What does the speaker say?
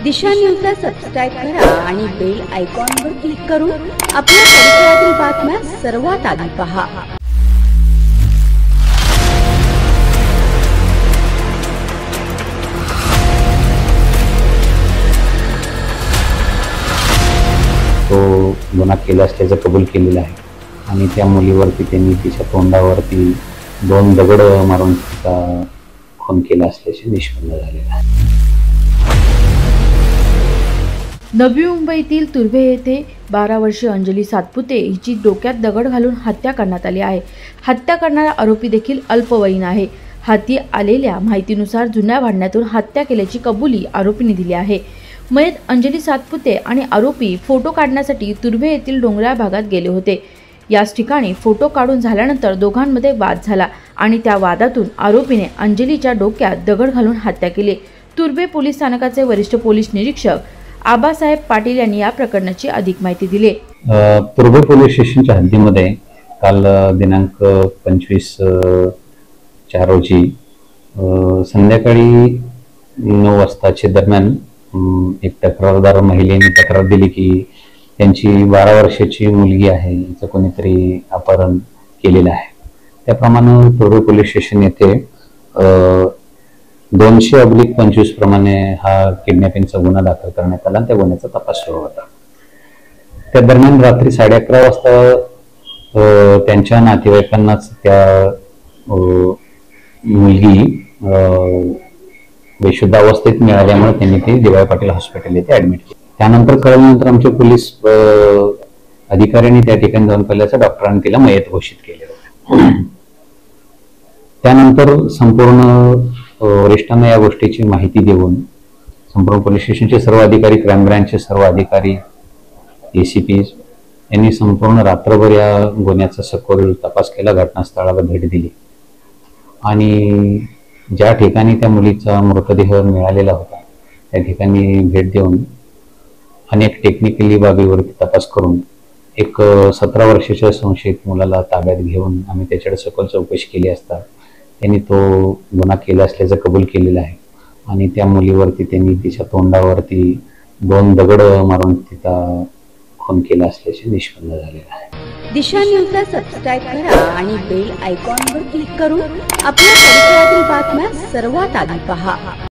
दिशा न्यूजला सबस्क्राइब करा आणि बेल आयकॉनवर क्लिक करून आपल्या परिसरातील बातम्या सर्वात आधी पहा। तो गुन्हा केला असल्याचं कबूल केलेला आहे आणि त्या मुलीवरती त्यांनी तिच्या तोंडावरती 2 दगड मारून तिचा खून केला असल्याचे निष्पन्न झालेलं आहे। नवी मुंबईतील तुर्भे येथे 12 वर्षीय अंजली सातपुते हिची डोक्यात दगड घालून हत्या करण्यात आली आहे। हत्या करणारा आरोपी देखील अल्पवयीन आहे। हाती आलेल्या माहितीनुसार जुन्या भांडणातून हत्या केल्याची कबुली आरोपीने दिली आहे। मयत अंजली सातपुते आणि आरोपी फोटो काढण्यासाठी तुर्भे येथील डोंगराळ भागात गेले होते। याच ठिकाणी फोटो काढून झाल्यानंतर दोघांमध्ये वाद झाला आणि त्या वादातून आरोपीने अंजलीच्या डोक्यात दगड घालून हत्या केली। तुर्भे पोलीस स्थानकाचे वरिष्ठ पोलीस निरीक्षक आबासाहेब पाटील यांनी या प्रकरणाची अधिक माहिती दिली। तुर्भे पोलीस स्टेशनच्या हद्दीमध्ये काल दिनांक 25/4 रोजी संध्याकाळी 9 वाजताच्या दरम्यान एक तक्रारदार महिलेने तक्रार दिली की त्यांची 12 वर्षाची मुलगी आहे, हिचं कोणीतरी अपहरण केलेलं आहे। त्याप्रमाणे तुर्भे पोलीस स्टेशन येथे 200/25 प्रमाणे हा किडनॅपिंगचा गुन्हा दाखल करण्यात आला आणि त्या गुन्ह्याचा तपास सुरू होता। त्या दरम्यान रात्री 11:30 वाजता त्यांच्या नातेवाईकांनाच त्या मुलगी बेशुद्ध अवस्थेत मिळाल्यामुळे त्यांनी ती डी.वाय. पाटील हॉस्पिटल येथे ऍडमिट केली। त्यानंतर कळल्यानंतर आमचे पोलीस अधिकाऱ्यांनी त्या ठिकाणी जाऊन पाहिल्याचं डॉक्टरांनी तिला मयत घोषित केले होते। त्यानंतर संपूर्ण वरिष्ठांना या गोष्टीची माहिती देऊन संपूर्ण पोलीस स्टेशनचे सर्व अधिकारी, क्राईम ब्रँचचे सर्व अधिकारी, एसीपी यांनी संपूर्ण रात्रभर या गुन्ह्याचा सखोल तपास केला, घटनास्थळाला भेट दिली आणि ज्या ठिकाणी त्या मुलीचा मृतदेह मिळालेला होता त्या ठिकाणी भेट देऊन अनेक टेक्निकली बाबीवरती तपास करून एक 17 वर्षाच्या संशयित मुलाला ताब्यात घेऊन आम्ही त्याच्याकडे सखोल चौकशी केली असता त्यांनी तो गुन्हा केला असल्याचं कबूल केलेलं आहे आणि त्या मुलीवरती त्यांनी तिच्या तोंडावरती 2 दगड मारून तिचा खून केला असल्याचे निष्पन्न झालेलं आहे। दिशा न्यूजला सबस्क्राइब करा आणि बेल आयकॉनवर क्लिक करून आपल्या परिसरातील बातम्या सर्वात आधी पहा।